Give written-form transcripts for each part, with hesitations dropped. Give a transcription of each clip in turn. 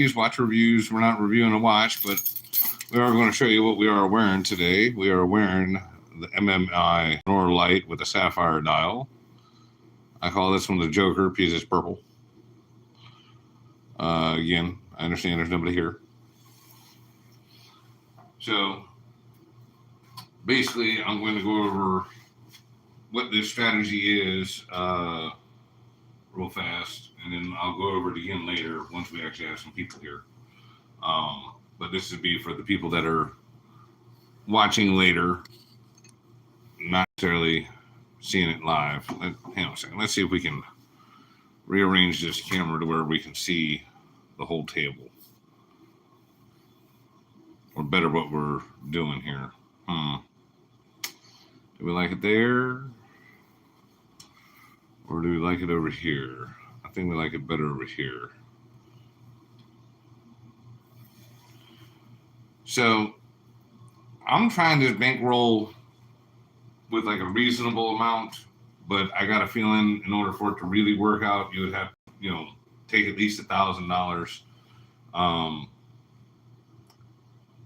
these watch reviews. We're not reviewing a watch, but we are going to show you what we are wearing today. We are wearing the MMI Nor Light with a sapphire dial. I call this one the Joker because it's purple. Again, I understand there's nobody here. So basically, I'm going to go over what this strategy is real fast, and then I'll go over it again later once we actually have some people here. But this would be for the people that are watching later, not necessarily seeing it live. Hang on a second. Let's see if we can rearrange this camera to where we can see the whole table. Or better, what we're doing here. Do we like it there? Or do we like it over here? I think we like it better over here. So I'm trying to bankroll with like a reasonable amount, but I got a feeling in order for it to really work out, you would have, take at least $1,000.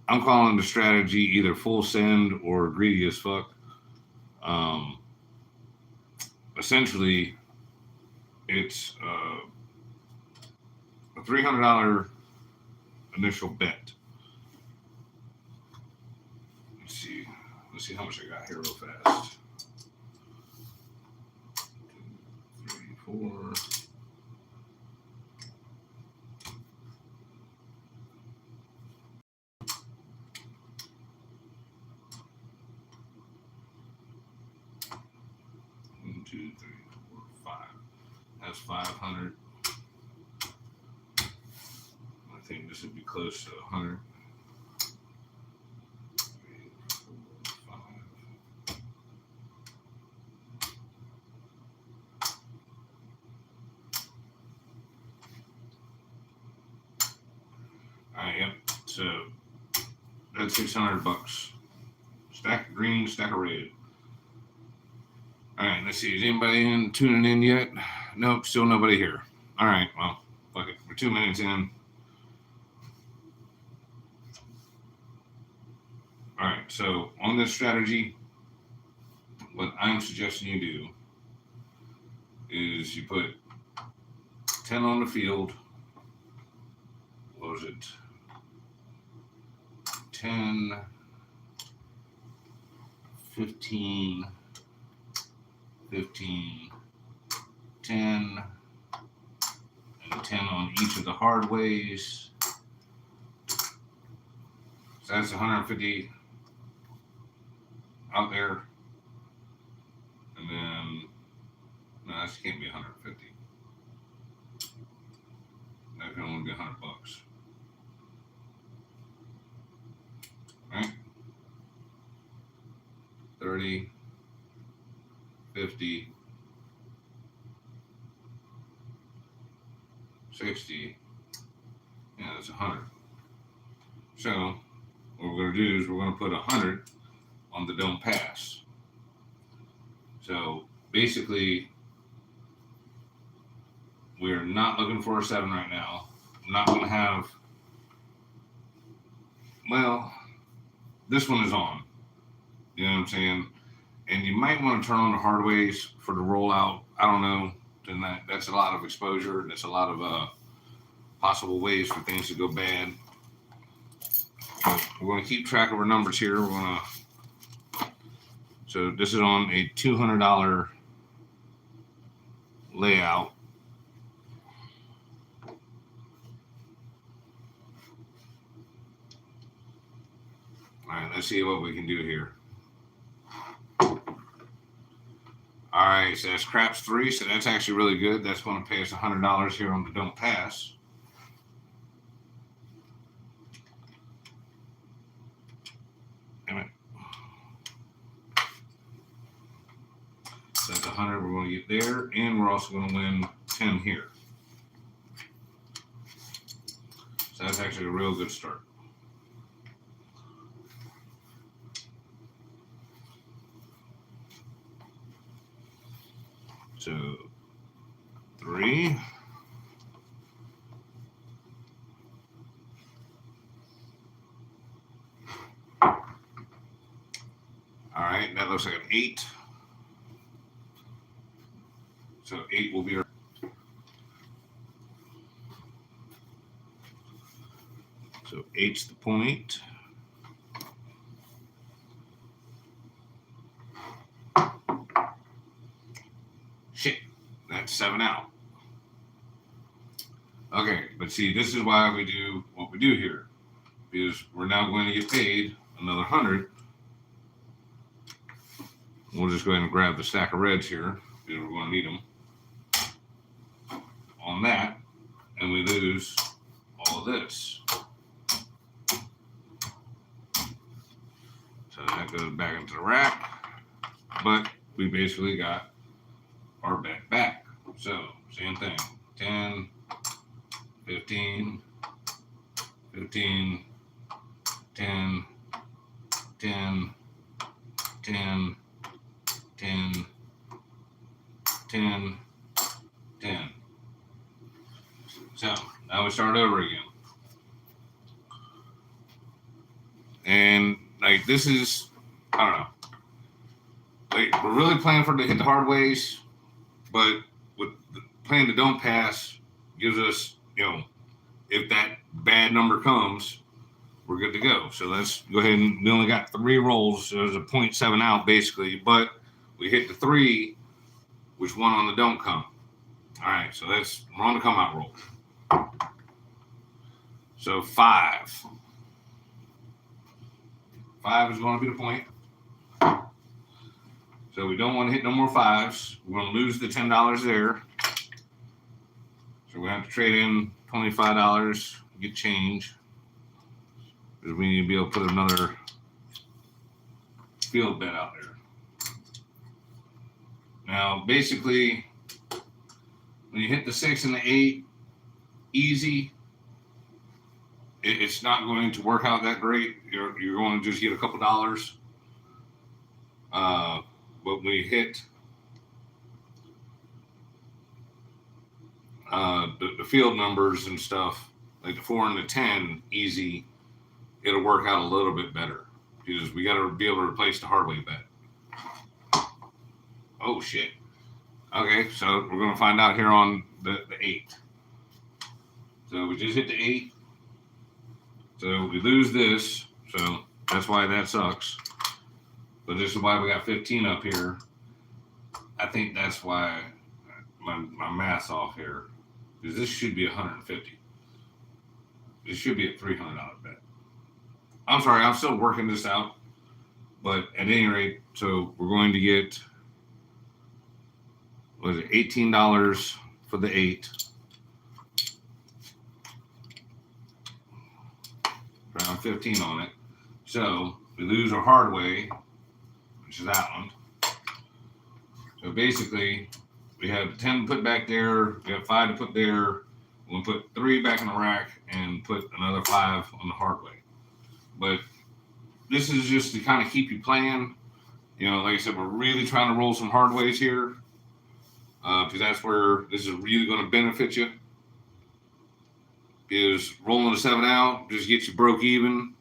I'm calling the strategy either full send or greedy as fuck. Essentially, it's a $300 initial bet. Let's see how much I got here real fast. 2, 3, 4. 1, 2, 3, 4, 5. That's 500. I think this would be close to 100. Yep. So that's $600. Stack of green, stack of red. All right, let's see. Is anybody tuning in yet? Nope, still nobody here. All right, well, fuck it. We're 2 minutes in. All right, so on this strategy, what I'm suggesting you do is you put 10 on the field. What was it? 10, 15, 15, 10, and 10 on each of the hard ways. So that's 150 out there. And then, no, this can't be 150. That can only be $100. Right? 30, 50, 60, yeah, that's 100. So what we're going to do is we're going to put 100 on the don't pass. So basically, we're not looking for a 7 right now. I'm not going to have, well, this one is on. You know what I'm saying? And you might want to turn on the hard ways for the rollout. I don't know. Then that's a lot of exposure. That's a lot of possible ways for things to go bad. But we're going to keep track of our numbers here. So this is on a $200 layout. All right, let's see what we can do here. All right, so that's craps 3, so that's actually really good. That's going to pay us $100 here on the don't pass. Damn it. So that's 100 we're going to get there, and we're also going to win 10 here. So that's actually a real good start. So 3, looks like an 8. So 8 will be our. So 8's the point. Shit, that's 7 out. Okay, but see, this is why we do what we do here. Because we're now going to get paid another 100. We'll just go ahead and grab the stack of reds here, because we're going to need them. On that, and we lose all of this. So that goes back into the rack, but we basically got our bet back. So same thing, 10, 15, 15, 10, 10, 10, 10, 10, 10. So now we start over again. And like this is, I don't know. Like we're really planning for it to hit the hard ways, but with the plan to don't pass gives us, if that bad number comes, we're good to go. So let's go ahead and we only got 3 rolls. So there's a 0.7 out basically, but we hit the 3, which one on the don't come. All right, so we're on the come out roll. So 5. 5 is going to be the point. So we don't want to hit no more 5s. We're going to lose the $10 there. So we have to trade in $25, get change. Because we need to be able to put another field bet out there. Now, basically, when you hit the 6 and the 8, easy, it's not going to work out that great. You're going to just get a couple dollars. But when you hit the field numbers and stuff, like the 4 and the 10, easy, it'll work out a little bit better. Because we got to be able to replace the hard way bet. Oh, shit. Okay, so we're going to find out here on the 8. So we just hit the 8. So we lose this. So that's why that sucks. But this is why we got 15 up here. I think that's why my math's off here. Because this should be 150. This should be a $300 bet. I'm sorry, I'm still working this out. But at any rate, so we're going to get, what is it, $18 for the 8. Around 15 on it. So we lose our hard way, which is that one. So basically, we have 10 to put back there, we have 5 to put there, we'll put 3 back in the rack and put another 5 on the hard way. But this is just to kind of keep you playing. Like I said, we're really trying to roll some hard ways here. Because that's where this is really going to benefit you. Because rolling a 7 out just gets you broke even.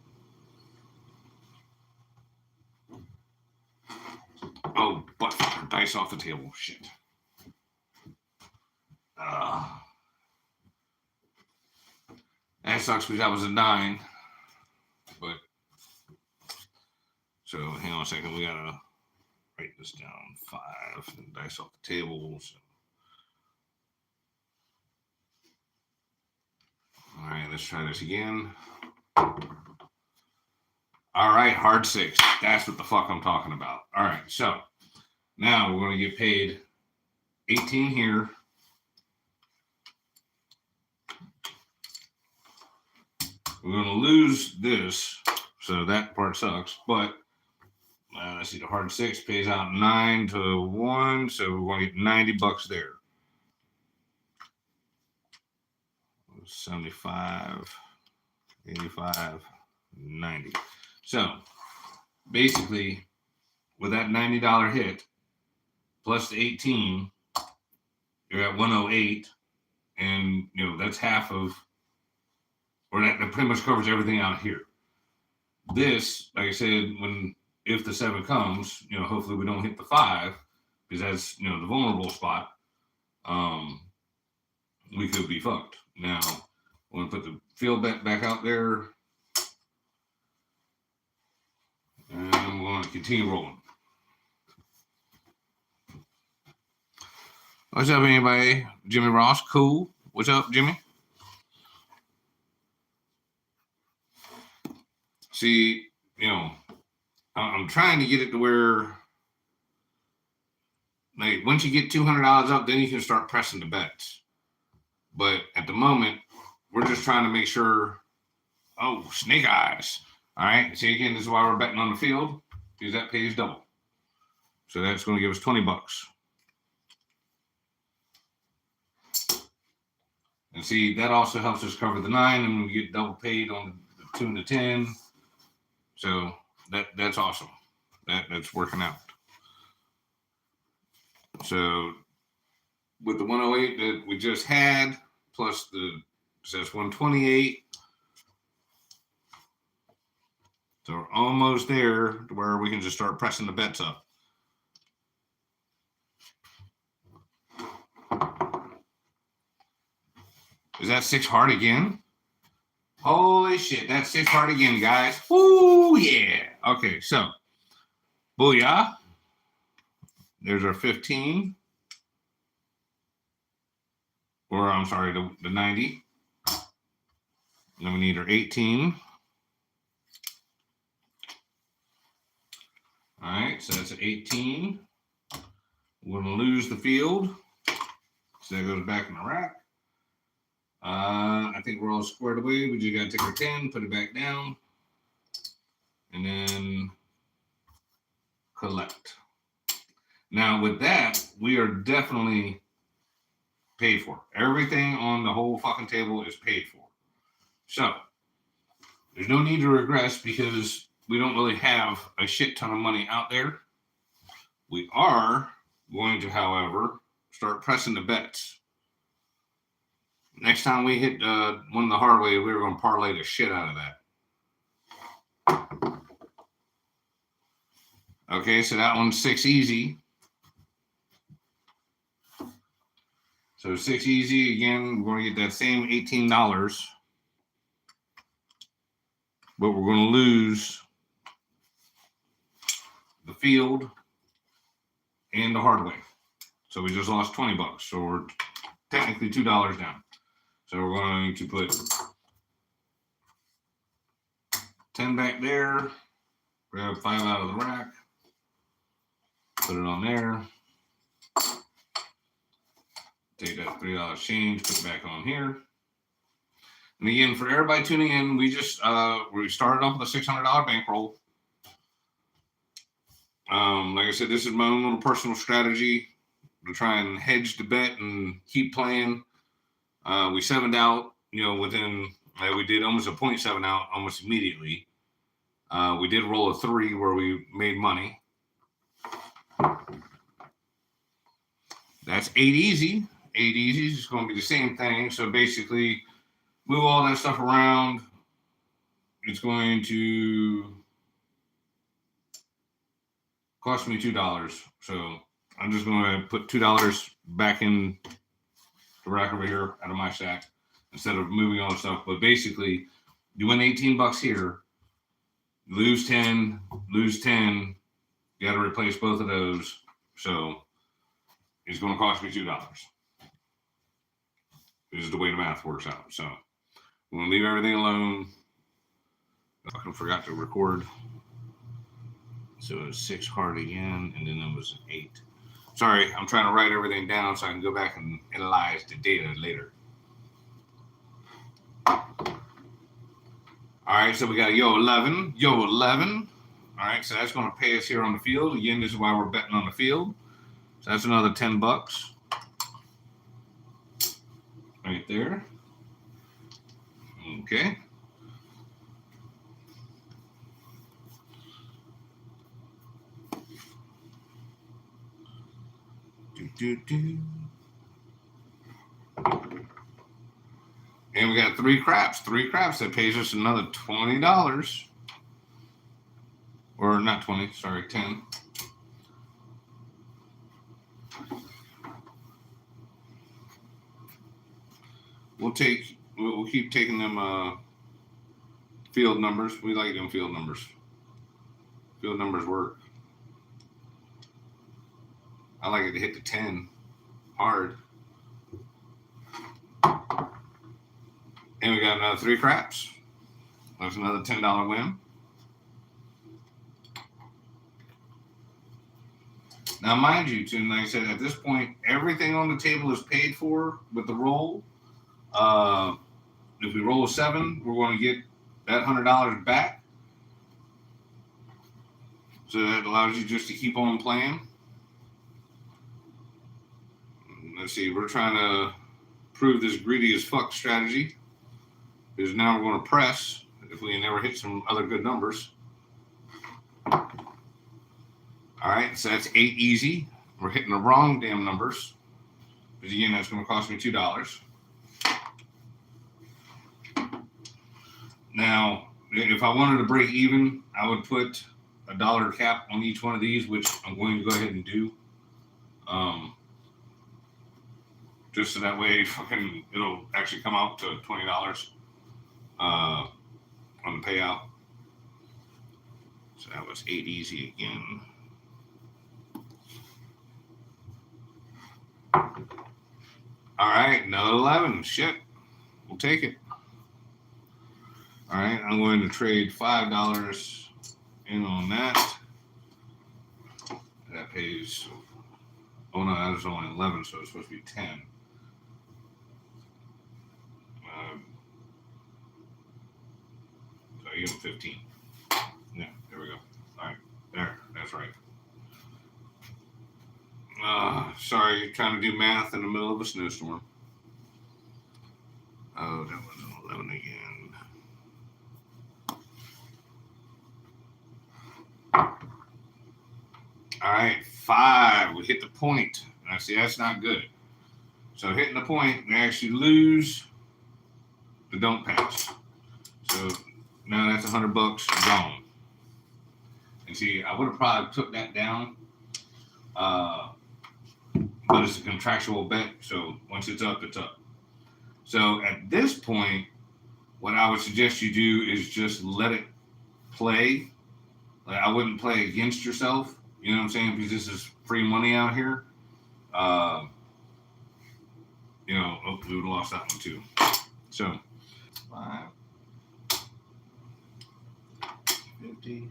Oh, butt fucker, dice off the table. Shit. That sucks because that was a 9. But, so hang on a second. We got to write this down. 5 and dice off the tables. All right, let's try this again. All right, hard 6. That's what the fuck I'm talking about. All right, so now we're going to get paid 18 here. We're going to lose this, so that part sucks. But let's see, the hard 6 pays out 9 to 1, so we're going to get $90 there. 75, 85, 90. So basically, with that $90 hit plus the 18, you're at 108, and that's half of, or that pretty much covers everything out here. This, like I said, when if the 7 comes, hopefully we don't hit the 5 because that's, the vulnerable spot. We could be fucked. Now, I'm going to put the field bet back out there. And I'm going to continue rolling. What's up, anybody? Jimmy Ross, cool. What's up, Jimmy? See, I'm trying to get it to where, like, once you get $200 up, then you can start pressing the bets. But at the moment, we're just trying to make sure. Oh, snake eyes. All right. See, again, this is why we're betting on the field, because that pays double. So that's going to give us $20. And see, that also helps us cover the 9, and we get double paid on the 2 and the 10. So that's awesome. That's working out. So with the 108 that we just had, plus that's 128. So we're almost there to where we can just start pressing the bets up. Is that 6 hard again? Holy shit, that's 6 hard again, guys. Woo, yeah. Okay, so, booyah. There's our 15. Or, I'm sorry, the 90. Then we need our 18. All right, so that's an 18. We're going to lose the field. So that goes back in the rack. I think we're all squared away. We just got to take our 10, put it back down, and then collect. Now, with that, we are definitely paid for. Everything on the whole fucking table is paid for. So, there's no need to regress because we don't really have a shit ton of money out there. We are going to, however, start pressing the bets. Next time we hit one the hard way, we were going to parlay the shit out of that. Okay, so that one's 6 easy. So 6 easy, again, we're going to get that same $18. But we're going to lose the field and the hard way. So we just lost $20. So we're technically $2 down. So we're going to put 10 back there, grab 5 out of the rack, put it on there, take that $3 change, put it back on here. And again, for everybody tuning in, we started off with a $600 bankroll. Like I said, this is my own little personal strategy to try and hedge the bet and keep playing. We 7'd out, within, we did almost a 0.7 out almost immediately. We did roll a 3 where we made money. That's 8 easy. 8 easy is going to be the same thing. So basically, move all that stuff around. It's going to cost me $2. So I'm just going to put $2 back in the rack over here out of my stack instead of moving all the stuff. But basically, you win $18 here, lose 10, lose 10. You got to replace both of those. So it's going to cost me $2. This is the way the math works out. So we're going to leave everything alone. I forgot to record. So it was 6 hard again, and then it was an 8. Sorry, I'm trying to write everything down so I can go back and analyze the data later. All right, so we got yo 11. All right, so that's going to pay us here on the field. Again, this is why we're betting on the field. So that's another $10 right there. Okay. And we got 3 craps. 3 craps that pays us another $20. or not 20, sorry, 10. We'll keep taking them field numbers. We like them field numbers. Field numbers work. I like it to hit the 10 hard. And we got another 3 craps. That's another $10 win. Now, mind you, too, like I said, at this point, everything on the table is paid for with the roll. If we roll a 7, we're going to get that $100 back. So that allows you just to keep on playing. Let's see, we're trying to prove this greedy as fuck strategy. Because now we're going to press if we never hit some other good numbers. All right, so that's 8 easy. We're hitting the wrong damn numbers. Because again, that's going to cost me $2. Now, if I wanted to break even, I would put $1 cap on each one of these, which I'm going to go ahead and do. Just so that way it'll actually come out to $20 on the payout. So that was 8 easy again. All right, another 11. Shit, we'll take it. All right, I'm going to trade $5 in on that. That pays. Oh no, that was only 11, so it's supposed to be 10. So I give him 15. Yeah, there we go. All right, there, that's right. Sorry, trying to do math in the middle of a snowstorm. Oh, that was an 11 again. All right, 5. We hit the point. Now, see, that's not good. So hitting the point, we actually lose the don't pass. So now that's $100 gone. And see, I would have probably took that down, but it's a contractual bet. So once it's up, it's up. So at this point, what I would suggest you do is just let it play. Like, I wouldn't play against yourself. You know what I'm saying? Because this is free money out here. We would have lost that one too. So 5, 50,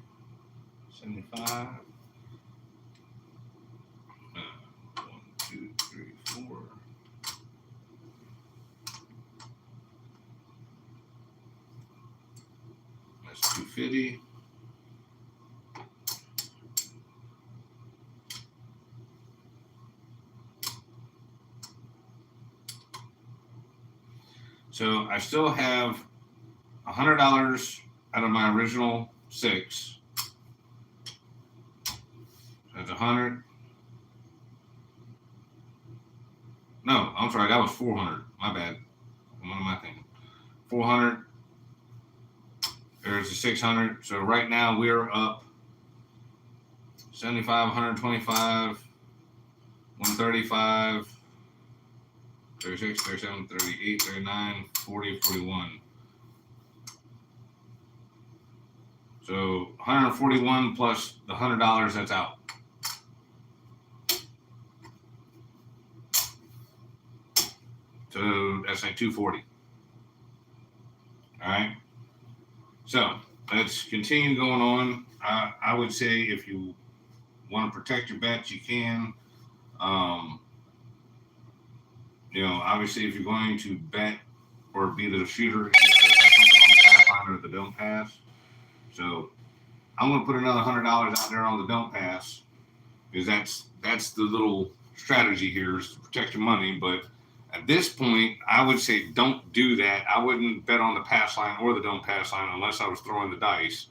75. 1, 2, 3, 4. That's 250. So I still have $100 out of my original 6. That's 100. No, I'm sorry, that was 400. My bad. What am I thinking? 400. There's a 600. So right now we're up 75, 125, 135, 36, 37, 38, 39, 40, 41. So 141 plus the $100 that's out. So that's like 240. All right. So let's continue going on. I would say if you want to protect your bets, you can. Obviously, if you're going to bet or be the shooter, you gotta have something on the Pathfinder that don't pass. So I'm going to put another $100 out there on the don't pass, because that's the little strategy here, is to protect your money. But at this point, I would say don't do that. I wouldn't bet on the pass line or the don't pass line unless I was throwing the dice,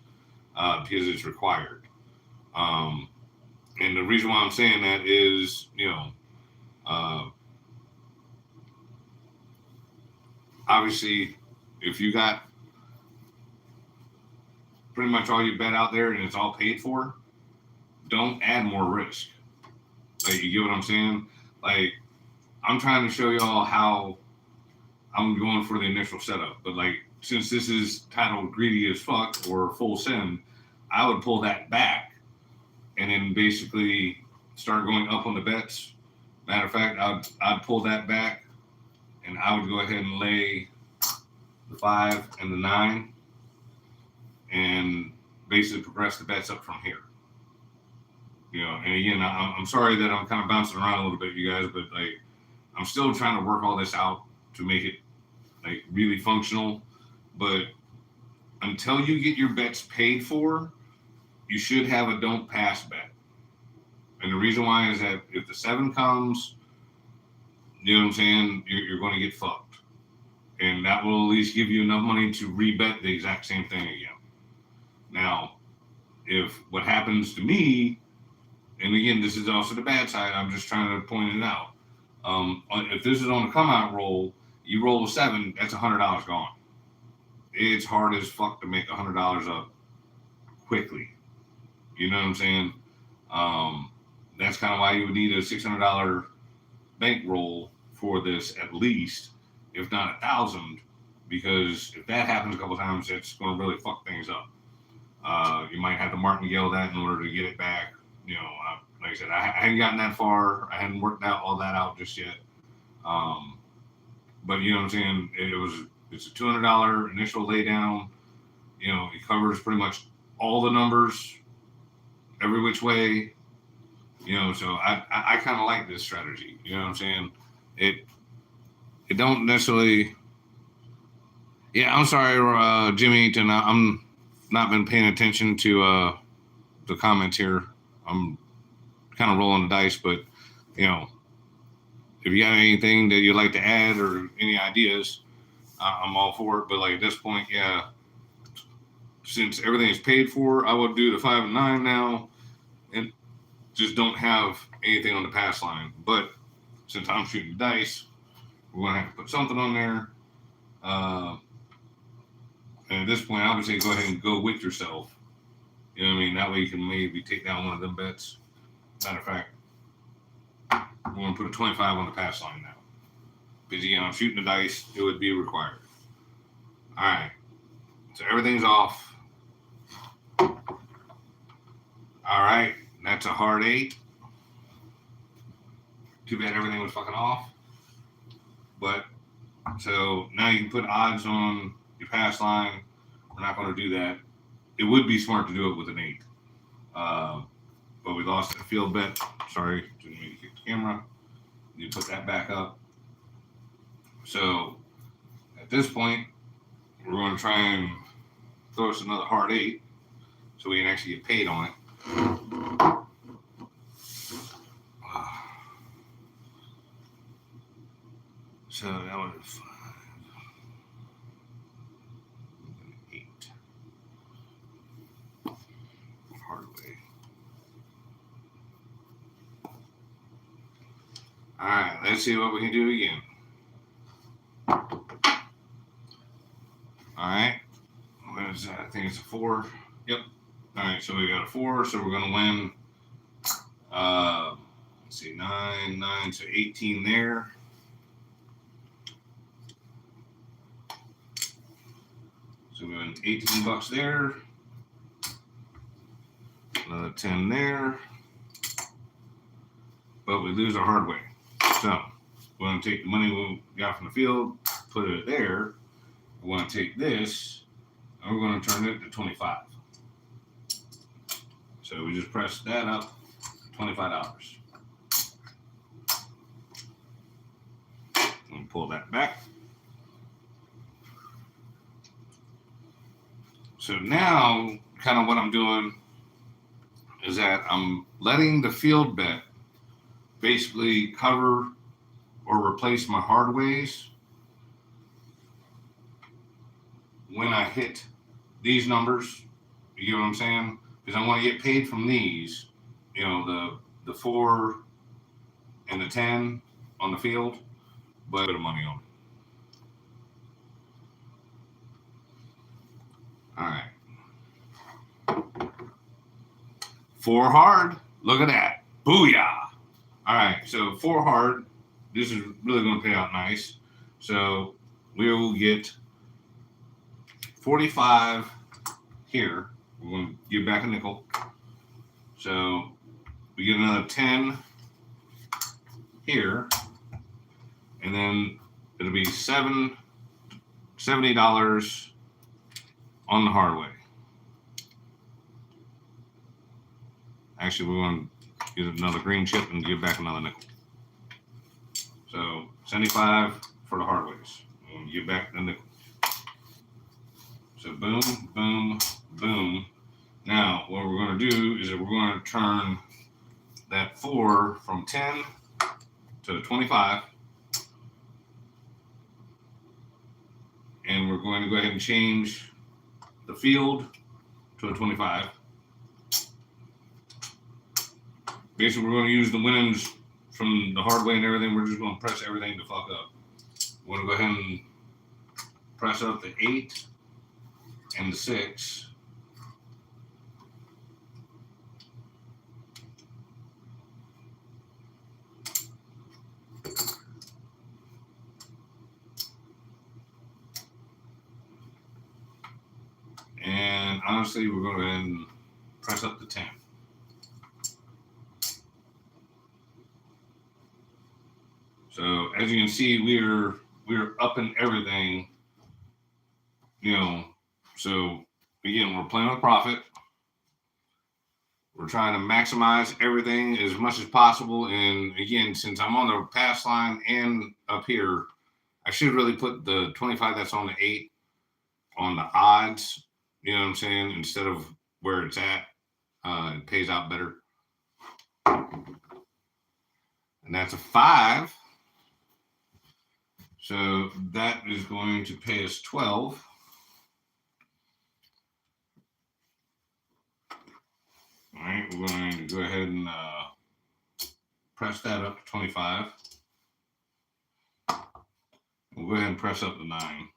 because it's required. And the reason why I'm saying that is, obviously, if you got pretty much all you bet out there and it's all paid for, don't add more risk. Like, you get what I'm saying? Like, I'm trying to show y'all how I'm going for the initial setup. But like, since this is titled greedy as fuck or full send, I would pull that back and then basically start going up on the bets. Matter of fact, I'd pull that back and I would go ahead and lay the 5 and the 9 and basically progress the bets up from here. You know, and again, I'm sorry that I'm kind of bouncing around a little bit, you guys, but like, I'm still trying to work all this out to make it like really functional. But until you get your bets paid for, you should have a don't pass bet. And the reason why is that if the 7 comes, you know what I'm saying, you're going to get fucked. And that will at least give you enough money to rebet the exact same thing again. Now, if what happens to me, and again, this is also the bad side, I'm just trying to point it out. If this is on a come out roll, you roll a 7, that's $100 gone. It's hard as fuck to make $100 up quickly. You know what I'm saying? That's kind of why you would need a $600 bankroll for this at least, if not 1,000, because if that happens a couple times, it's going to really fuck things up. You might have to martingale that in order to get it back. You know, like I said, I hadn't gotten that far. I hadn't worked out all that out just yet. But you know what I'm saying? It's a $200 initial laydown. You know, it covers pretty much all the numbers, every which way. You know, so I kind of like this strategy. You know what I'm saying? It don't necessarily. Yeah, I'm sorry, Jimmy. I'm not been paying attention to the comments here. I'm kind of rolling the dice, but you know, if you got anything that you'd like to add or any ideas, I'm all for it. But like at this point, yeah, since everything is paid for, I would do the 5 and 9 now, and just don't have anything on the pass line. But since I'm shooting dice, we're gonna have to put something on there. And at this point, I would say go ahead and go with yourself. You know what I mean? That way you can maybe take down one of them bets. Matter of fact, we're going to put a 25 on the pass line now. Because, again, I'm shooting the dice. It would be required. All right. So everything's off. All right. That's a hard 8. Too bad everything was fucking off. But, so now you can put odds on your pass line. We're not going to do that. It would be smart to do it with an 8. But we lost the field bet. Sorry, didn't mean to kick the camera. You put that back up. So at this point, we're going to try and throw us another hard 8 so we can actually get paid on it. So that was 5. 8. Hard way. All right, let's see what we can do again. All right, what is that? I think it's a 4. Yep. All right, so we got a 4, so we're going to win. Let's see, 9, so 18 there. So we win $18 there. Another 10 there. But we lose our hard way. So we're going to take the money we got from the field, put it there. We're going to take this, and we're going to turn it to 25. So we just press that up, $25. And pull that back. So now, kind of what I'm doing is that I'm letting the field bet basically cover or replace my hard ways when I hit these numbers. You get what I'm saying? Because I want to get paid from these, you know, the 4 and the 10 on the field, but a bit of money on it. All right. 4 hard. Look at that. Booyah. All right, so 4 hard. This is really going to pay out nice. So we will get 45 here. We're going to give back a nickel. So we get another 10 here. And then it'll be $70 on the hard way. Actually, we're going to get another green chip and give back another nickel. So 75 for the hard ways. We'll give back the nickel. So boom, boom, boom. Now, what we're going to do is that we're going to turn that 4 from 10 to 25. And we're going to go ahead and change the field to a 25. Basically, we're going to use the winnings from the hard way and everything. We're just going to press everything to fuck up. We're going to go ahead and press up the 8 and the 6. And honestly, we're going to go ahead and press up the 10. So as you can see, we're upping everything, you know. So again, we're playing with profit. We're trying to maximize everything as much as possible. And again, since I'm on the pass line and up here, I should really put the 25 that's on the 8 on the odds, you know what I'm saying, instead of where it's at. It pays out better. And that's a 5. So that is going to pay us 12. All right, we're going to go ahead and press that up to 25. We'll go ahead and press up to 9.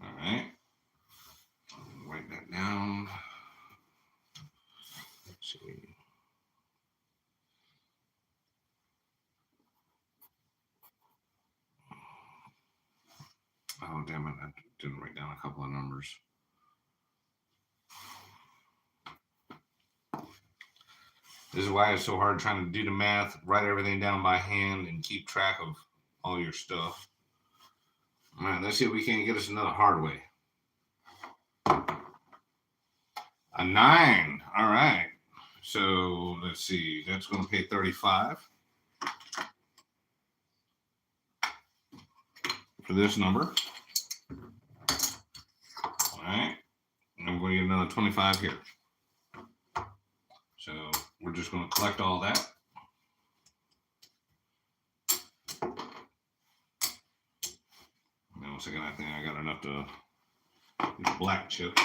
All right. Write that down. Let's see. Oh, damn it. I didn't write down a couple of numbers. This is why it's so hard trying to do the math, write everything down by hand, and keep track of all your stuff. All right, let's see if we can get us another hard way. A 9. All right. So let's see. That's going to pay 35 for this number. All right. And I'm going to get another 25 here. So we're just going to collect all that. One second, I think I got enough to get a black chip.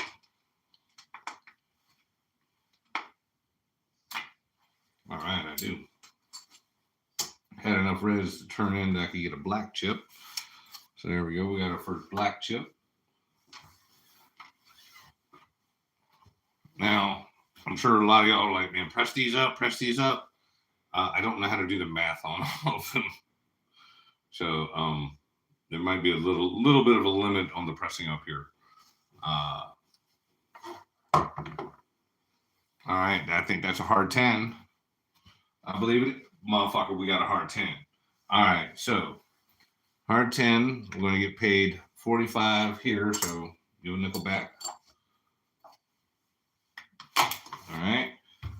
All right, I do. Had enough reds to turn in that I could get a black chip. So there we go. We got our first black chip. Now, I'm sure a lot of y'all are like, man, press these up, press these up. I don't know how to do the math on all of them. So there might be a little bit of a limit on the pressing up here. All right, I think that's a hard 10. I believe it. Motherfucker, we got a hard 10. All right, so hard 10, we're going to get paid 45 here, so give a nickel back. All right,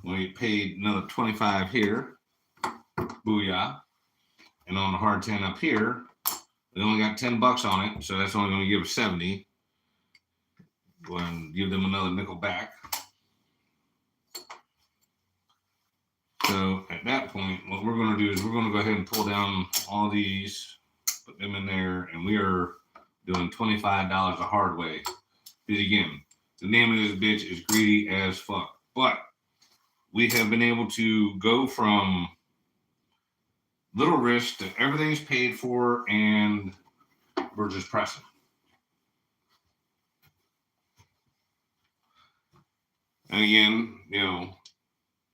we're going to get paid another 25 here. Booyah. And on the hard 10 up here, they only got $10 on it, so that's only going to give us 70. Go ahead and give them another nickel back. So at that point, what we're going to do is we're going to go ahead and pull down all these, put them in there, and we are doing $25 a hard way. Because again, the name of this bitch is greedy as fuck. But we have been able to go from little risk to everything's paid for, and we're just pressing. And again,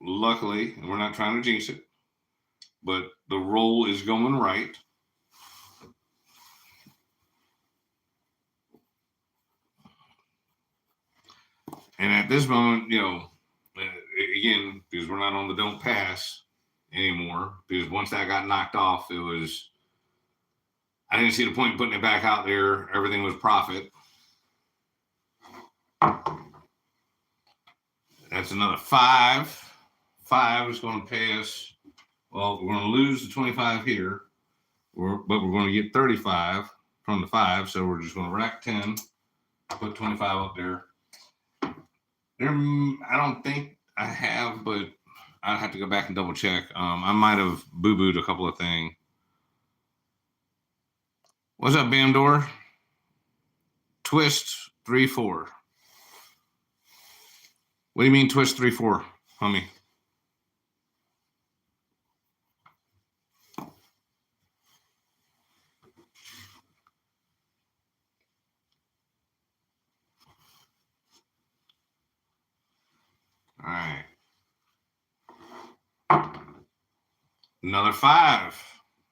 luckily, and we're not trying to jinx it, but the roll is going right. And at this moment, again, because we're not on the don't pass anymore, because once that got knocked off, I didn't see the point in putting it back out there. Everything was profit. That's another 5. 5 is going to pay us. Well, we're going to lose the 25 here, but we're going to get 35 from the 5. So we're just going to rack 10, put 25 up there. I don't think I have, but I'd have to go back and double check. I might have boo-booed a couple of things. What's up, Bamdor? Twist 3-4. What do you mean twist 3-4, homie? All right. Another 5.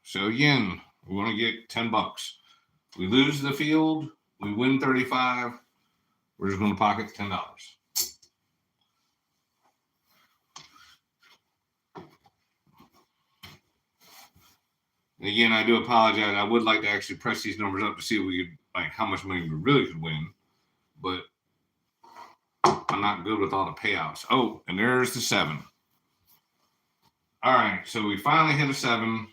So again, we want to get $10. We lose the field, we win 35. We're just going to pocket $10. And again, I do apologize. I would like to actually press these numbers up to see if we could, how much money we really could win, but I'm not good with all the payouts. Oh, and there's the 7. All right, so we finally hit a 7.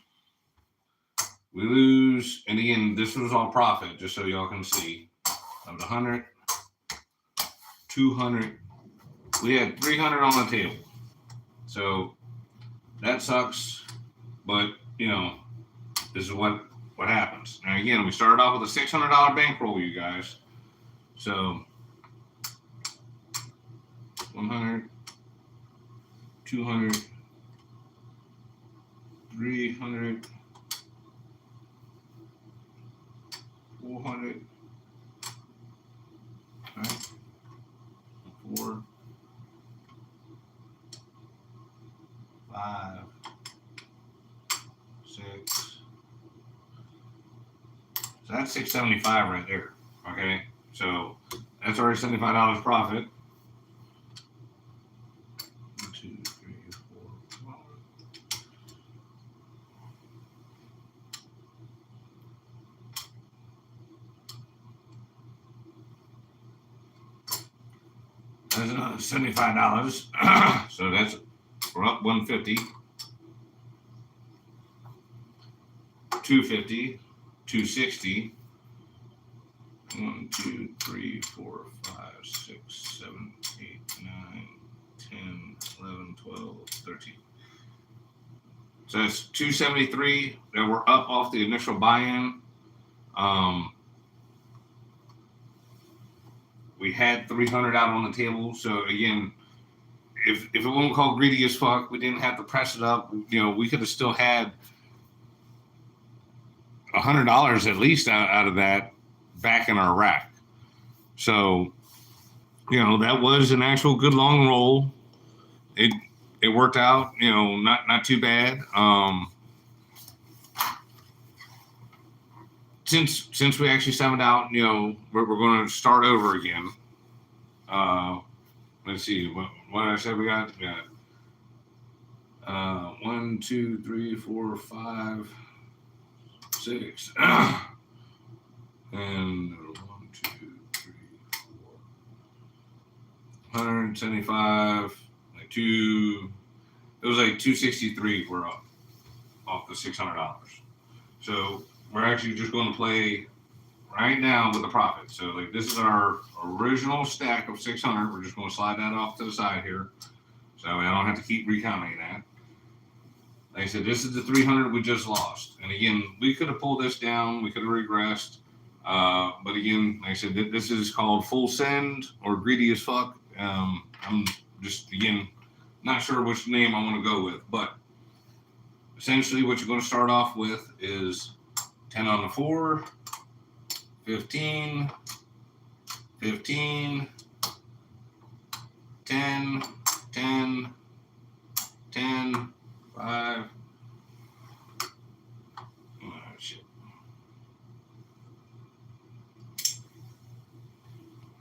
We lose, and again, this was all profit, just so y'all can see. Of the 100, 200, we had 300 on the table. So that sucks, but this is what happens. Now again, we started off with a $600 bankroll, you guys. So 100, 200, 300, 400, right? 4, 5, 6. So that's $675 right there. Okay, so that's already $75 profit. 1, 2, 3, 4, 5. That's another $75. So we're up 150, 250, 260. 1, 2, 3, 4, 5, 6, 7, 8, 9, 10, 11, 12, 13. So that's 273 that we're up off the initial buy-in. We had 300 out on the table. So again, if it wasn't called greedy as fuck, we didn't have to press it up. We could have still had $100 at least out of that back in our rack. So, that was an actual good long roll. It worked out, not too bad. Since we actually summoned out, we're going to start over again. Let's see, what did I say we got? We got 1, 2, 3, 4, 5, 6. And 1, 2, 3, 4. 175, it was like 263 we're up off the $600. So we're actually just going to play right now with the profit. So this is our original stack of 600. We're just going to slide that off to the side here. So I don't have to keep recounting that. Like I said, this is the 300 we just lost. And again, we could have pulled this down. We could have regressed. But again, like I said, this is called full send or greedy as fuck. I'm just, again, Not sure which name I want to go with, but essentially what you're going to start off with is 10 on the 4, 15, 15, 10, 10, 10, 5. Oh, shit.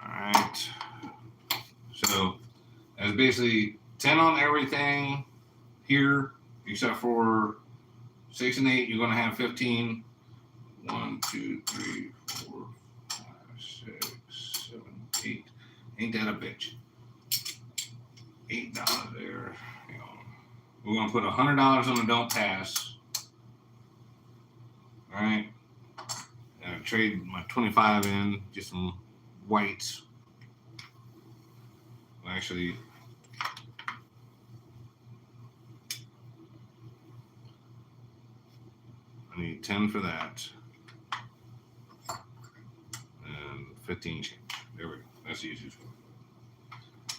All right. So that's basically 10 on everything here, except for 6 and 8. You're going to have 15. 1, 2, 3, 4, 5, 6, 7, 8. Ain't that a bitch? $8 there. Hang on. We're going to put $100 on the don't pass. All right. Trade my 25 in, just some whites. Actually, I need 10 for that. And 15 change. There we go. That's the easiest one.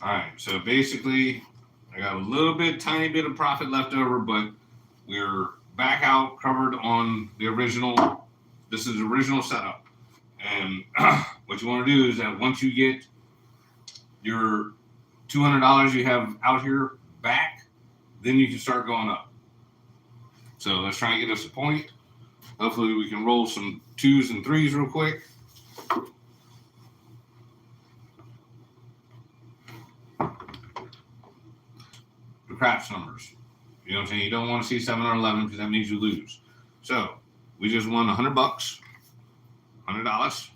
All right. So basically, I got a little bit, tiny bit of profit left over, but we're back out covered on the original. This is the original setup. And what you want to do is that once you get your $200 you have out here back, then you can start going up. So let's try and get us a point. Hopefully we can roll some 2s and 3s real quick. The craps numbers. You know what I'm saying? You don't want to see 7 or 11 because that means you lose. So we just won $100. $100.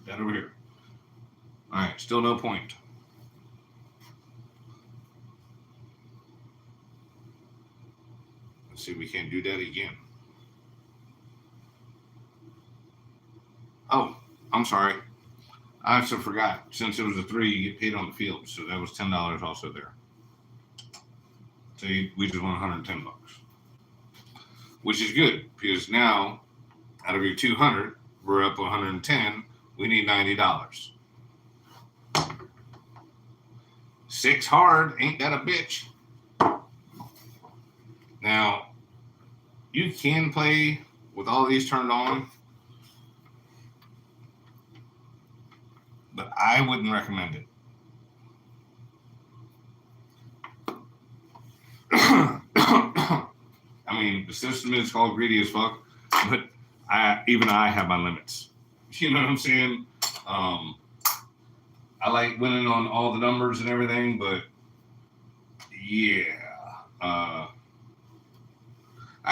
That over here. All right, still no point. Let's see if we can't do that again. Oh, I'm sorry. I also forgot. Since it was a 3, you get paid on the field. So that was $10 also there. So we just won $110. Which is good because now out of your 200, we're up 110. We need $90. 6 hard, ain't that a bitch? Now, you can play with all these turned on, but I wouldn't recommend it. I mean, the system is called greedy as fuck, but I have my limits. You know what I'm saying? I like winning on all the numbers and everything, but yeah, I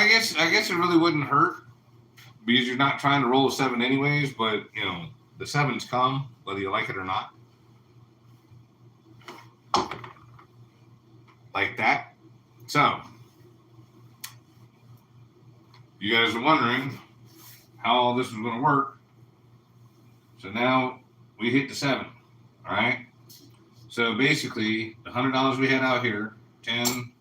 guess it really wouldn't hurt because you're not trying to roll a 7 anyways. But you know, the 7s come whether you like it or not, like that. So you guys are wondering how all this is going to work. So now we hit the 7. All right. So basically, the $100 we had out here, 10,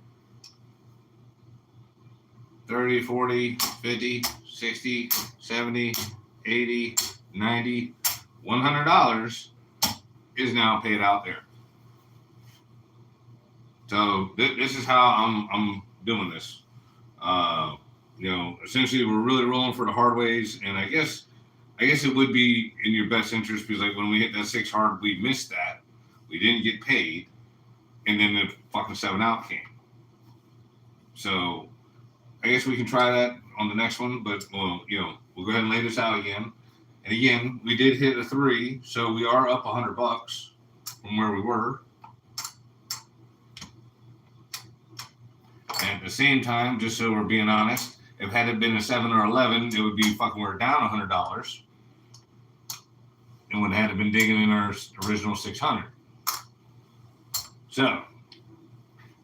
30, 40, 50, 60, 70, 80, 90, $100 is now paid out there. So this is how I'm doing this. You know, essentially we're really rolling for the hard ways, and I guess it would be in your best interest because like when we hit that 6 hard, we missed that. We didn't get paid, and then the fucking 7 out came. So I guess we can try that on the next one, but we'll go ahead and lay this out again. And again, we did hit a 3, so we are up $100 from where we were. And at the same time, just so we're being honest, if had it been a 7 or 11, it would be fucking we're down $100. And would have been digging in our original 600. So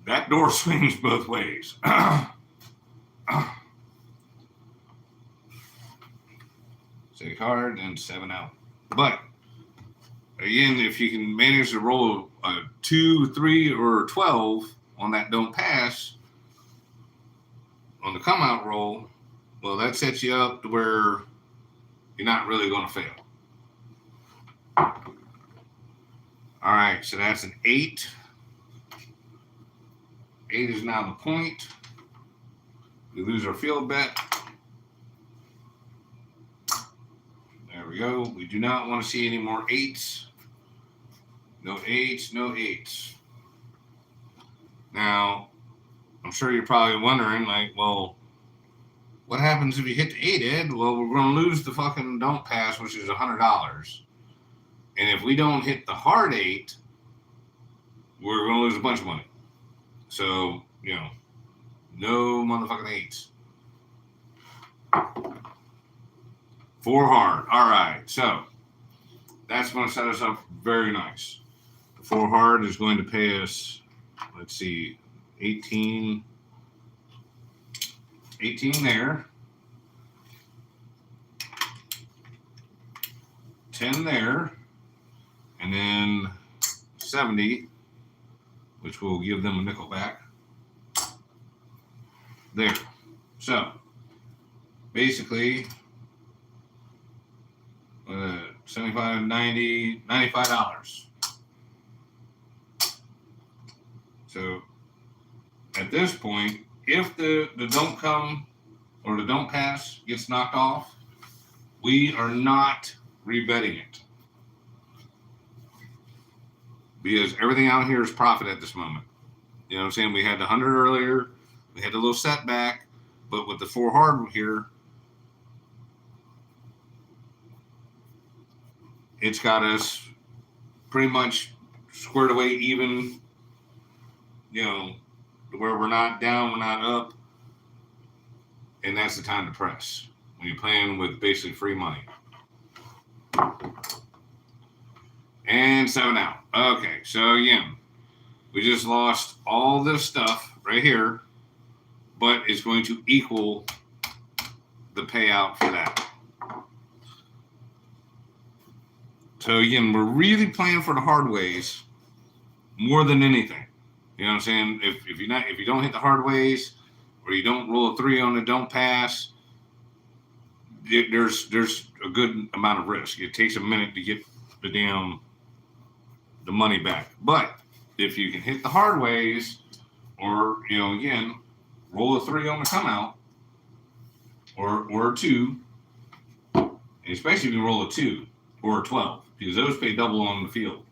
that door swings both ways. 6 hard and 7 out. But again, if you can manage to roll a 2, 3, or 12 on that don't pass on the come out roll, well, that sets you up to where you're not really going to fail. All right, so that's an 8. 8 is now the point. We lose our field bet. There we go. We do not want to see any more 8s. No 8s, no 8s. Now, I'm sure you're probably wondering, like, well, what happens if you hit the 8, Ed? Well, we're going to lose the fucking don't pass, which is $100. And if we don't hit the hard 8, we're going to lose a bunch of money. So, no motherfucking 8s. 4 hard. All right. So, that's going to set us up very nice. The 4 hard is going to pay us, let's see, 18 there. 10 there. And then 70, which will give them a nickel back. There. So, basically, 75, 90, $95. So, at this point, if the don't come or the don't pass gets knocked off, we are not rebetting it. Because everything out here is profit at this moment. You know what I'm saying? We had the 100 earlier. We had a little setback. But with the 4 hard here, it's got us pretty much squared away even, where we're not down, we're not up. And that's the time to press. When you're playing with basically free money. And 7 out. Okay, so again, we just lost all this stuff right here, but it's going to equal the payout for that. So again, we're really playing for the hard ways more than anything. You know what I'm saying? If you don't hit the hard ways, or you don't roll a 3 on the don't pass, there's a good amount of risk. It takes a minute to get the money back. But if you can hit the hard ways, or again, roll a 3 on the come out, or a 2, especially if you roll a 2 or a 12, because those pay double on the field.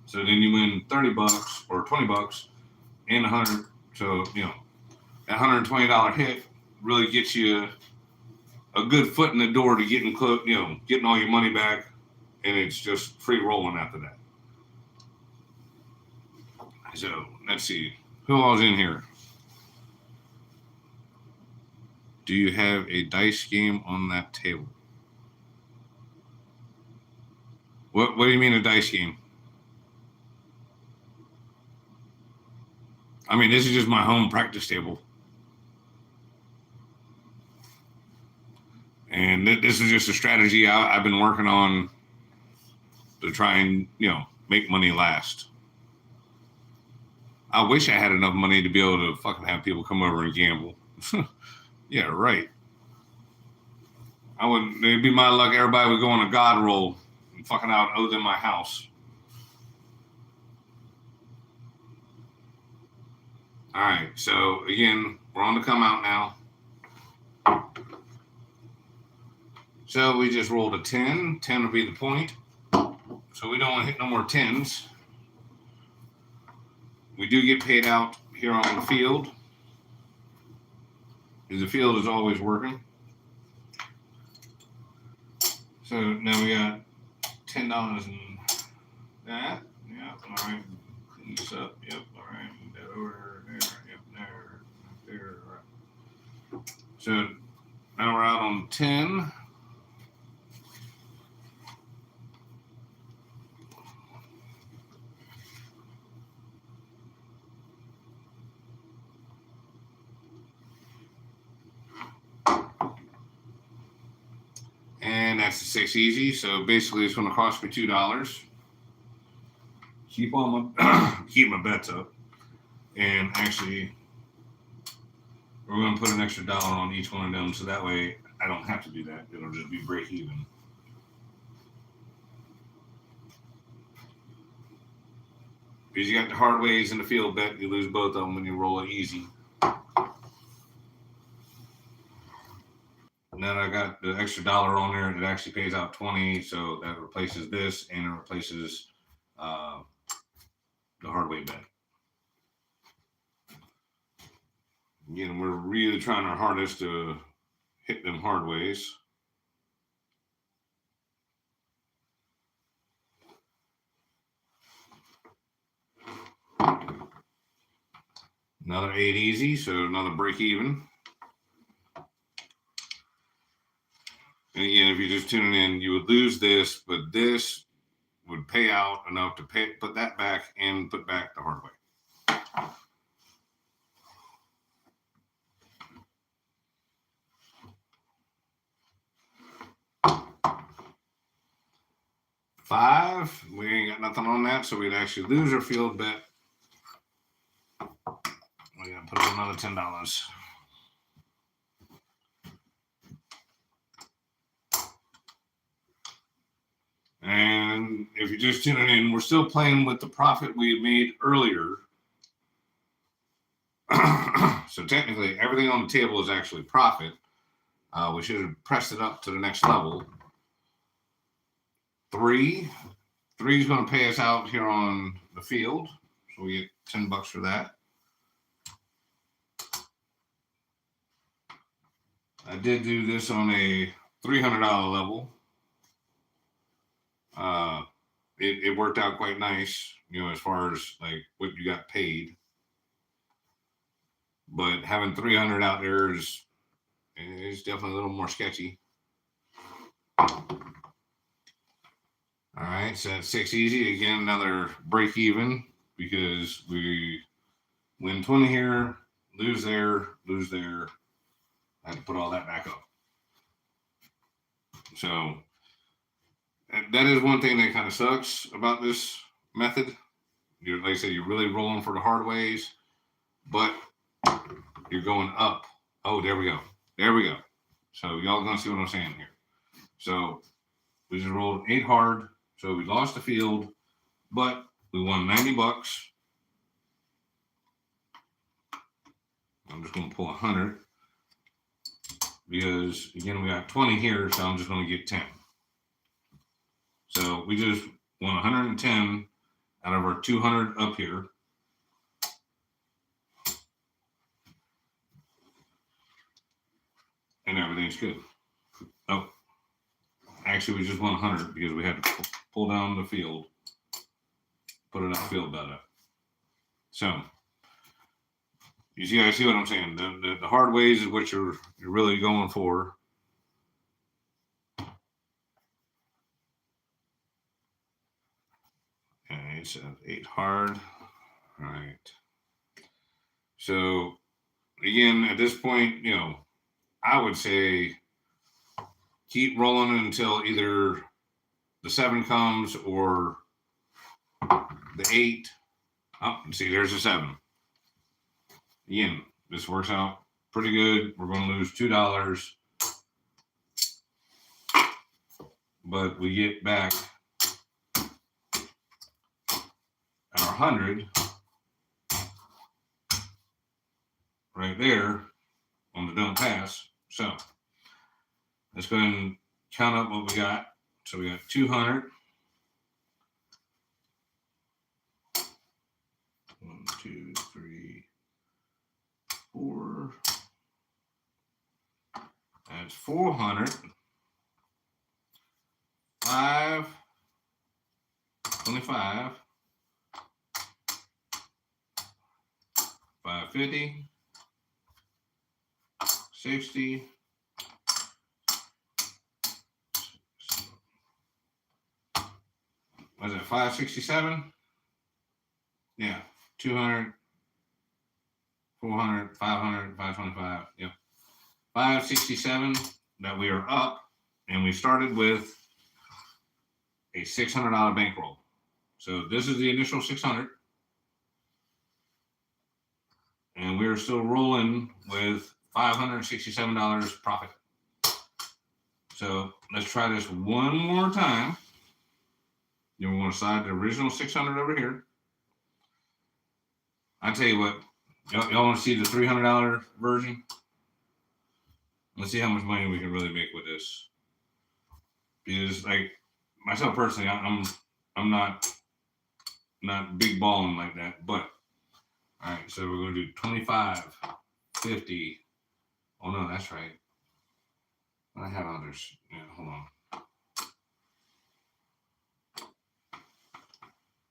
So then you win $30 or $20 and 100. So that $120 hit really gets you a good foot in the door to getting close, getting all your money back, and it's just free rolling after that. So let's see who all's in here. Do you have a dice game on that table? What do you mean a dice game? I mean, this is just my home practice table. And this is just a strategy I've been working on to try and, make money last. I wish I had enough money to be able to fucking have people come over and gamble. Yeah, right. It'd be my luck everybody would go on a God roll and fucking out owe them my house. All right, so again, we're on the come out now. So we just rolled a 10. 10 will be the point. So we don't want to hit no more 10s. We do get paid out here on the field. Because the field is always working. So now we got $10 in that. Yep, all right. Clean this up. Yep, all right. Move that over there. Yep, there. Right. So now we're out on 10. And that's the 6 easy. So basically it's going to cost me $2. Keep my bets up. And actually, we're going to put an extra $1 on each one of them. So that way I don't have to do that. It'll just be break even. Because you got the hard ways and the field bet, you lose both of them when you roll it easy. And then I got the extra dollar on there. It actually pays out 20, so that replaces this and it replaces the hard way bet. Again, we're really trying our hardest to hit them hard ways. Another 8 easy, so another break even. And again, if you're just tuning in, you would lose this, but this would pay out enough to put that back and put back the hard way. Five, we ain't got nothing on that, so we'd actually lose our field bet. We gotta put up another $10. And if you're just tuning in, we're still playing with the profit we had made earlier. So technically, everything on the table is actually profit. We should have pressed it up to the next level. 3 is going to pay us out here on the field, so we get $10 for that. I did do this on a $300 level. It worked out quite nice, as far as like what you got paid. But having 300 out there is definitely a little more sketchy. All right, so that's 6 easy. Again, another break even because we win 20 here, lose there, lose there. I had to put all that back up. So that is one thing that kind of sucks about this method. Like I said, you're really rolling for the hard ways, but you're going up. Oh, there we go. There we go. So y'all gonna see what I'm saying here. So we just rolled 8 hard. So we lost the field, but we won $90. I'm just gonna pull 100 because again we got 20 here, so I'm just gonna get 10. So we just won 110 out of our 200 up here. And everything's good. Oh, actually, we just won 100 because we had to pull down the field, put enough field bet up. So, you guys see what I'm saying? The hard ways is what you're really going for. Okay, it's 8 hard. All right. So, again, at this point, I would say keep rolling until either the 7 comes or the 8. Oh, see, there's a 7. Again, this works out pretty good. We're going to lose $2, but we get back our 100 right there on the don't pass. So let's go ahead and count up what we got. So we got 200. 1, 2, 3, 4. That's 400. 5, 25, 550, 60. Was it 567? Yeah, 200, 400, 500, 525. Yep, 567 that we are up, and we started with a $600 bankroll. So this is the initial 600, and we're still rolling with $567 profit. So let's try this one more time. Then we're going to slide the original 600 over here. I tell you what, y'all want to see the $300 version? Let's see how much money we can really make with this. Because like myself personally, I'm not big balling like that. But all right, so we're gonna do 25, 50. Oh no, that's right. I have others. Yeah, hold on.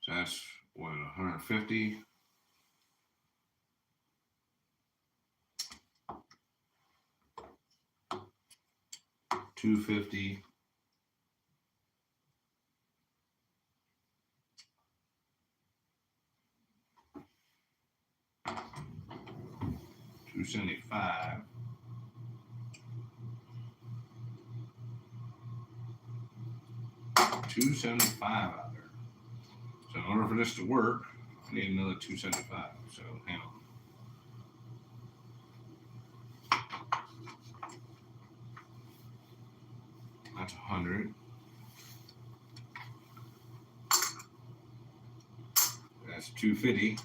So that's what 150. 250. 275. 275 out there. So in order for this to work, I need another 275. So hang on. That's 100. That's 250.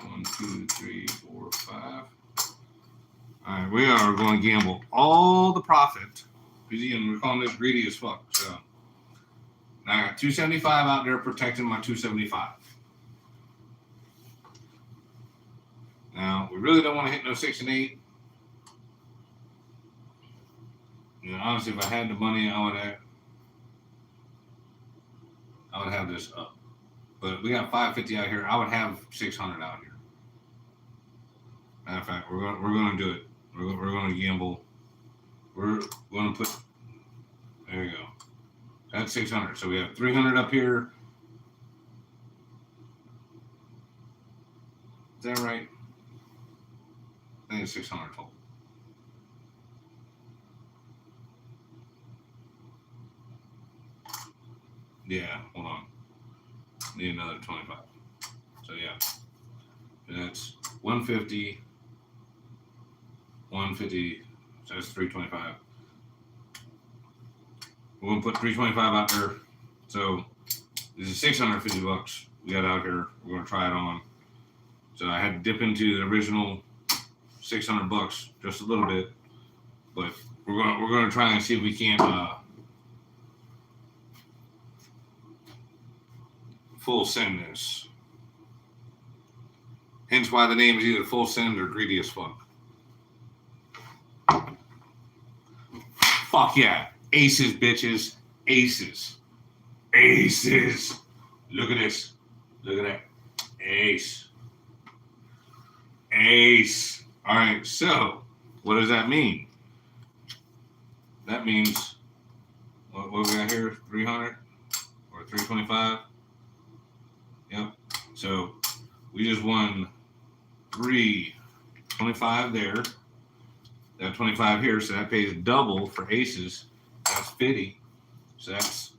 1, 2, 3, 4, 5. All right, we are going to gamble all the profit. Because we're calling this greedy as fuck. So now I got 275 out there protecting my 275. Now we really don't want to hit no 6 and 8. Honestly, if I had the money, I would have this up. But we got 550 out here. I would have 600 out here. Matter of fact, we're going to do it. We're going to gamble. We're going to put. There you go. That's 600. So we have 300 up here. Is that right? I think it's 600 total. Yeah, hold on. Need another 25. So yeah. That's 150. 150. So that's 325. We're gonna put 325 out there. So this is 650 bucks we got out here. We're gonna try it on. So I had to dip into the original 600 bucks just a little bit, but we're gonna try and see if we can't full send this. Hence why the name is either full send or greedy as fuck. Fuck yeah. Aces, bitches. Aces. Aces. Look at this. Look at that. Ace. Ace. All right, so what does that mean? That means, what we got here? 300 or 325? Yep. So we just won 325 there. That 25 here, so that pays double for aces. That's 50. So that's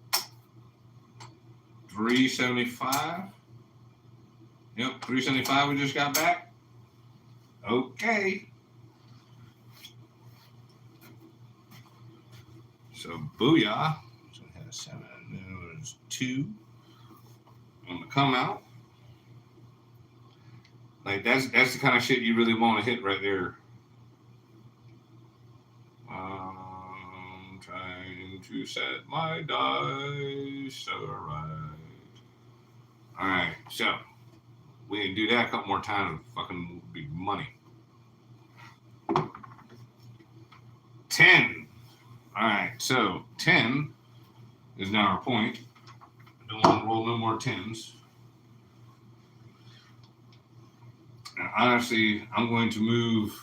375. Yep, 375 we just got back. Okay. So booyah. So we had a 7, there was 2 on the come out. Like that's the kind of shit you really want to hit right there. I'm trying to set my dice right. All right, so we can do that a couple more times with fucking big money. 10. All right, so 10 is now our point. I don't want to roll no more 10s. And honestly, I'm going to move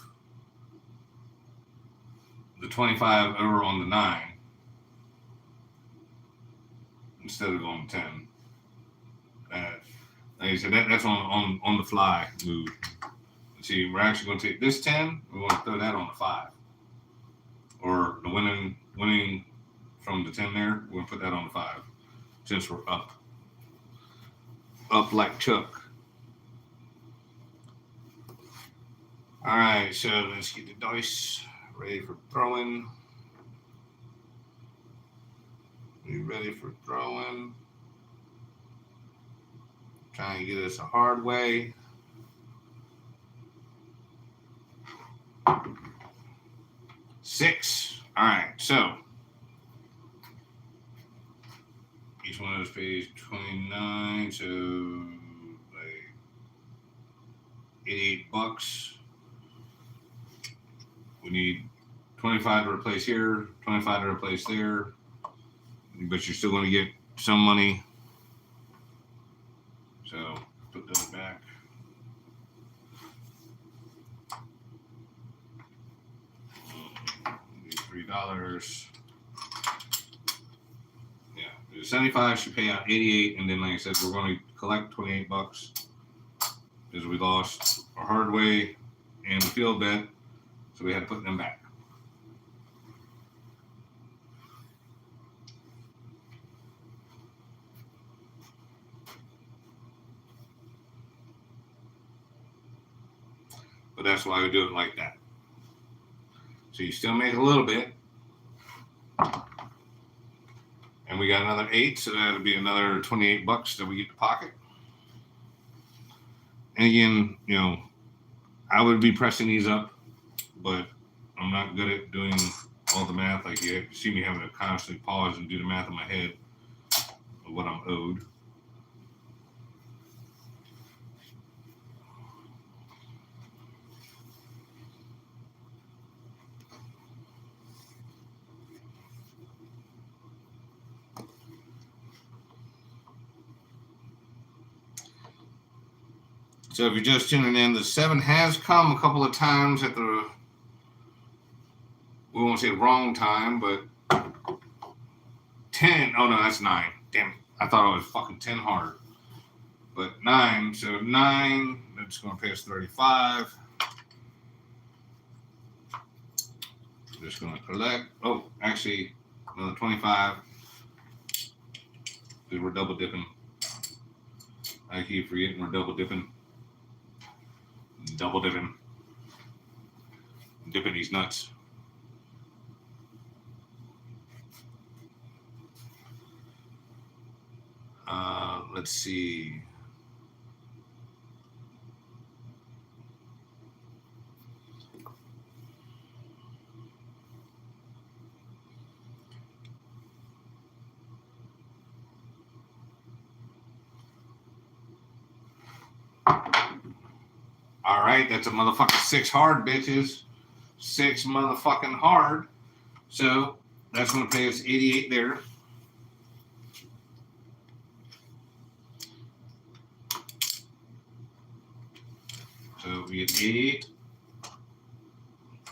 the 25 over on the 9 instead of on the 10. Like I said, that's on the fly move. See, we're actually going to take this 10. We're going to throw that on the 5, or the winning from the 10 there. We're going to put that on the 5 since we're up like Chuck. All right, so let's get the dice ready for throwing. Be ready for throwing. Trying to get us a hard way. 6. All right, so each one of those pays 29, so like $88. We need 25 to replace here, 25 to replace there, but you're still going to get some money. So put those back. $3. Yeah, 75 should pay out 88, and then like I said, we're going to collect $28 because we lost our hard way and the field bet, so we had to put them back. But that's why we do it like that. So you still make a little bit. And we got another 8, so that'll be another $28 that we get to pocket. And again, you know, I would be pressing these up, but I'm not good at doing all the math. Like you see me having to constantly pause and do the math in my head of what I'm owed. So if you're just tuning in, the 7 has come a couple of times at the, we won't say wrong time, but 10. Oh no, that's 9. Damn it. I thought it was fucking 10 hard. But 9, so 9, that's going to pay us 35. Just going to collect. Oh, actually, another 25. Because we're double dipping. I keep forgetting we're double dipping. Double dipping. Dipping these nuts. Let's see. All right, that's a motherfucking 6 hard, bitches. 6 motherfucking hard. So that's going to pay us 88 there. So we get 88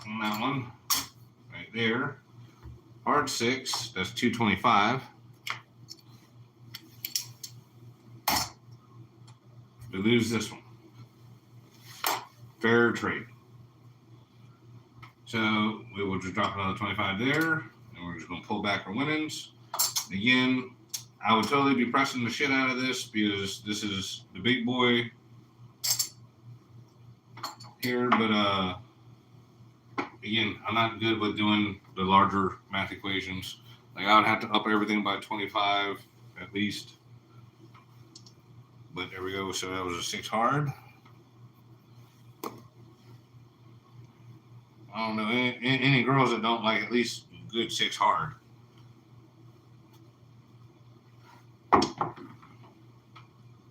on that one right there. Hard 6, that's 225. We lose this one. Fair trade. So we will just drop another 25 there, and we're just going to pull back our winnings. Again, I would totally be pressing the shit out of this because this is the big boy here, but again, I'm not good with doing the larger math equations. Like I would have to up everything by 25 at least. But there we go. So that was a 6 hard. I don't know any girls that don't like at least good 6 hard.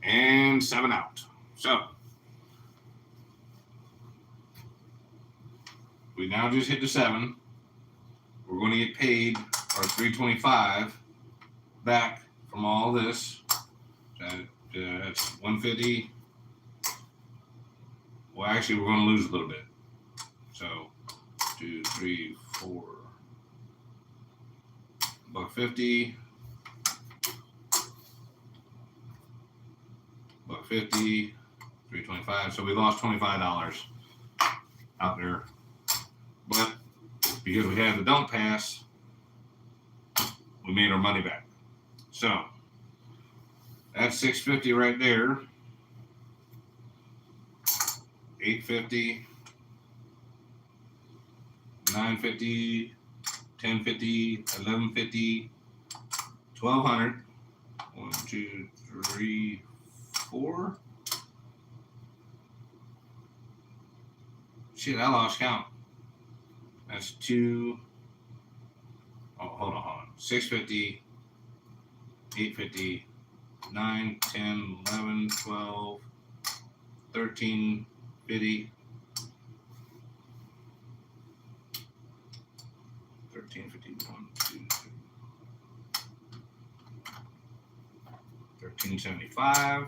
And 7 out. So we now just hit the 7. We're going to get paid our $325 back from all this. That's $150. Well, actually, we're going to lose a little bit. So 2, 3, 4. $1.50. $1.50. $3.25. So we lost $25 out there. But because we had the don't pass, we made our money back. So that's $6.50 right there. $8.50. $9.50. $10.50. $11.50. $1,200. 1, 2, 3, 4. Shit, I lost count. That's two. Oh, hold on. 650, 850, 9, 10, 11, 12, 13, 50, 13, 51, 2, 1375.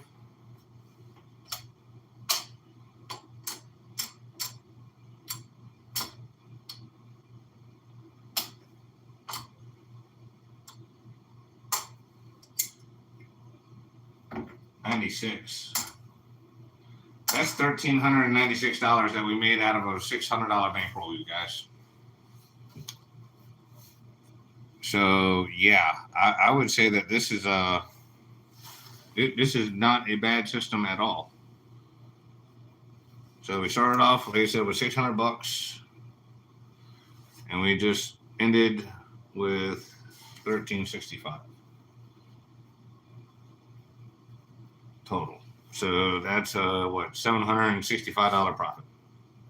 $96. That's $1,396 that we made out of a $600 bankroll, you guys. So yeah, I would say that this is this is not a bad system at all. So we started off, like I said, with $600, and we just ended with $1,365 total. So that's what, $765 profit.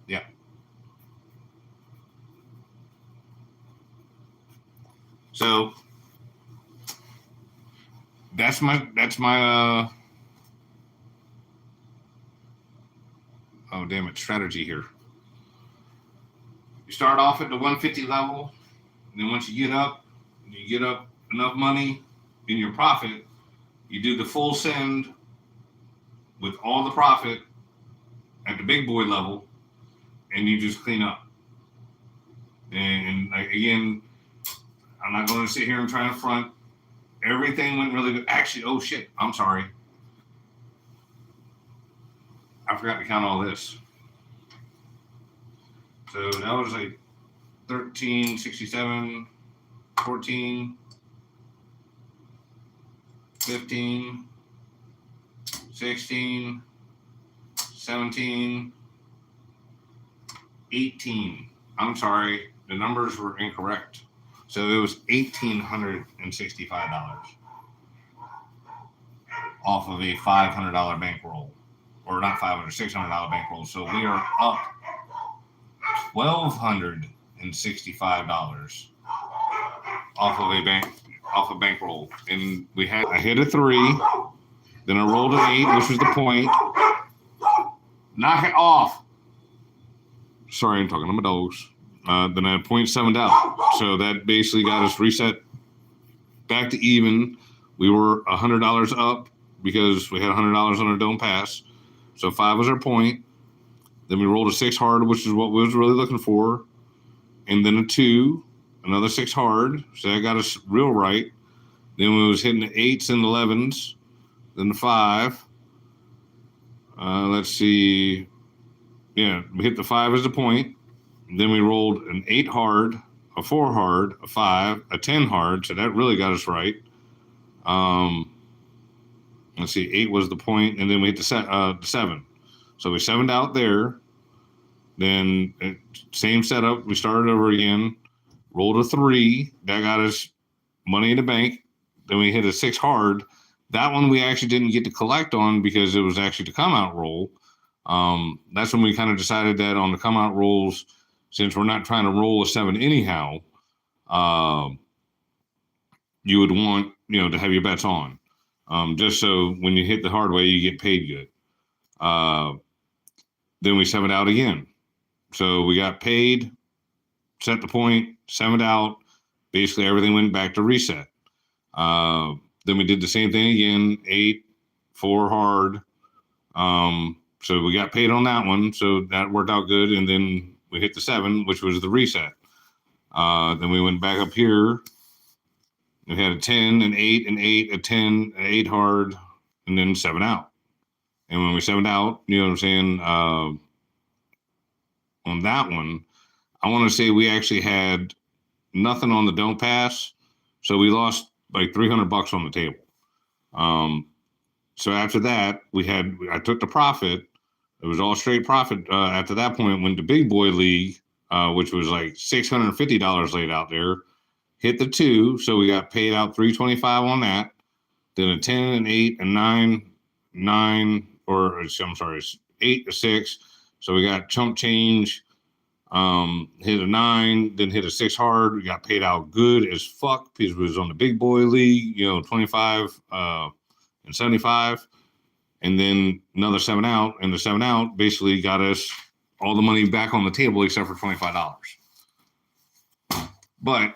Yeah. So that's my oh damn it, strategy here. You start off at the 150 level, and then once you get up enough money in your profit, you do the full send with all the profit at the big boy level, and you just clean up. And again, I'm not going to sit here and try to front. Everything went really good. Actually, oh shit, I'm sorry. I forgot to count all this. So that was like 13, 67, 14, 15, 16, 17, 18. I'm sorry, the numbers were incorrect. So it was $1,865 off of a $500 bankroll, or not $500, $600 bankroll. So we are up $1,265 off of a bankroll. And I hit a 3, then I rolled an 8, which was the point. Knock it off. Sorry, I'm talking to my dogs. Then I .7'd out. So that basically got us reset back to even. We were $100 up because we had $100 on our don't pass. So 5 was our point. Then we rolled a 6 hard, which is what we was really looking for. And then a 2, another 6 hard. So that got us real right. Then we was hitting the 8s and 11s. Then the 5. Let's see. Yeah, we hit the 5 as a point. Then we rolled an 8 hard, a 4 hard, a 5, a 10 hard. So that really got us right. Let's see, 8 was the point, and then we hit the 7. So we 7'd out there. Then same setup. We started over again. Rolled a 3. That got us money in the bank. Then we hit a 6 hard. That one we actually didn't get to collect on because it was actually the come out roll. That's when we kind of decided that on the come out rolls, since we're not trying to roll a 7 anyhow, you would want, to have your bets on. Just so when you hit the hard way, you get paid good. Then we 7'd out again. So we got paid, set the point, 7'd out. Basically, everything went back to reset. Then we did the same thing again, 8, 4 hard. So we got paid on that one. So that worked out good. And then we hit the 7, which was the reset. Then we went back up here. We had a 10, an 8, an 8, a 10, an 8 hard, and then 7 out. And when we 7'd out, you know what I'm saying, on that one, I want to say we actually had nothing on the don't pass. So we lost like $300 on the table. So after that, I took the profit. It was all straight profit. After that point, went to Big Boy League, which was like $650 laid out there. Hit the 2, so we got paid out $325 on that. Then a 10, an 8, a 9, 8, a 6. So we got chump change Hit a 9, then hit a 6 hard. We got paid out good as fuck because we was on the big boy league, 25 and 75. And then another 7 out. And the 7 out basically got us all the money back on the table except for $25. But,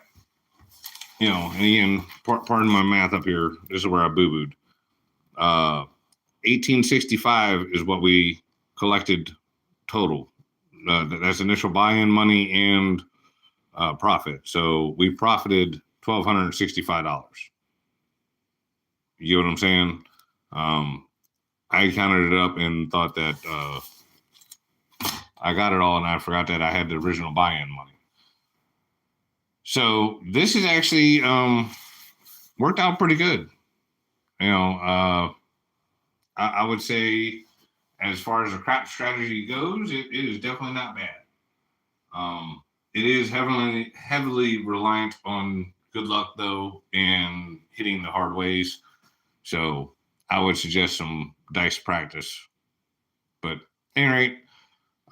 and again, pardon my math up here. This is where I boo-booed. 1865 is what we collected total. That's initial buy-in money and profit. So we profited $1,265. You know what I'm saying? I counted it up and thought that I got it all, and I forgot that I had the original buy-in money. So this is actually worked out pretty good. I would say, as far as the crap strategy goes, it is definitely not bad. It is heavily reliant on good luck, though, and hitting the hard ways. So I would suggest some dice practice. But at any rate,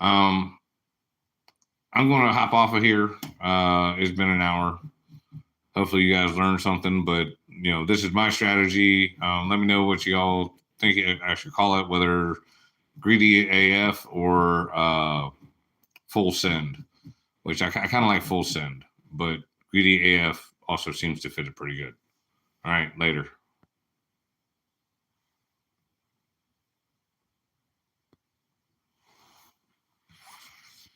I'm going to hop off of here. It's been an hour. Hopefully you guys learned something, but this is my strategy. Let me know what y'all think I should call it, whether greedy AF or full send, which I kind of like full send, but greedy AF also seems to fit it pretty good. All right, later.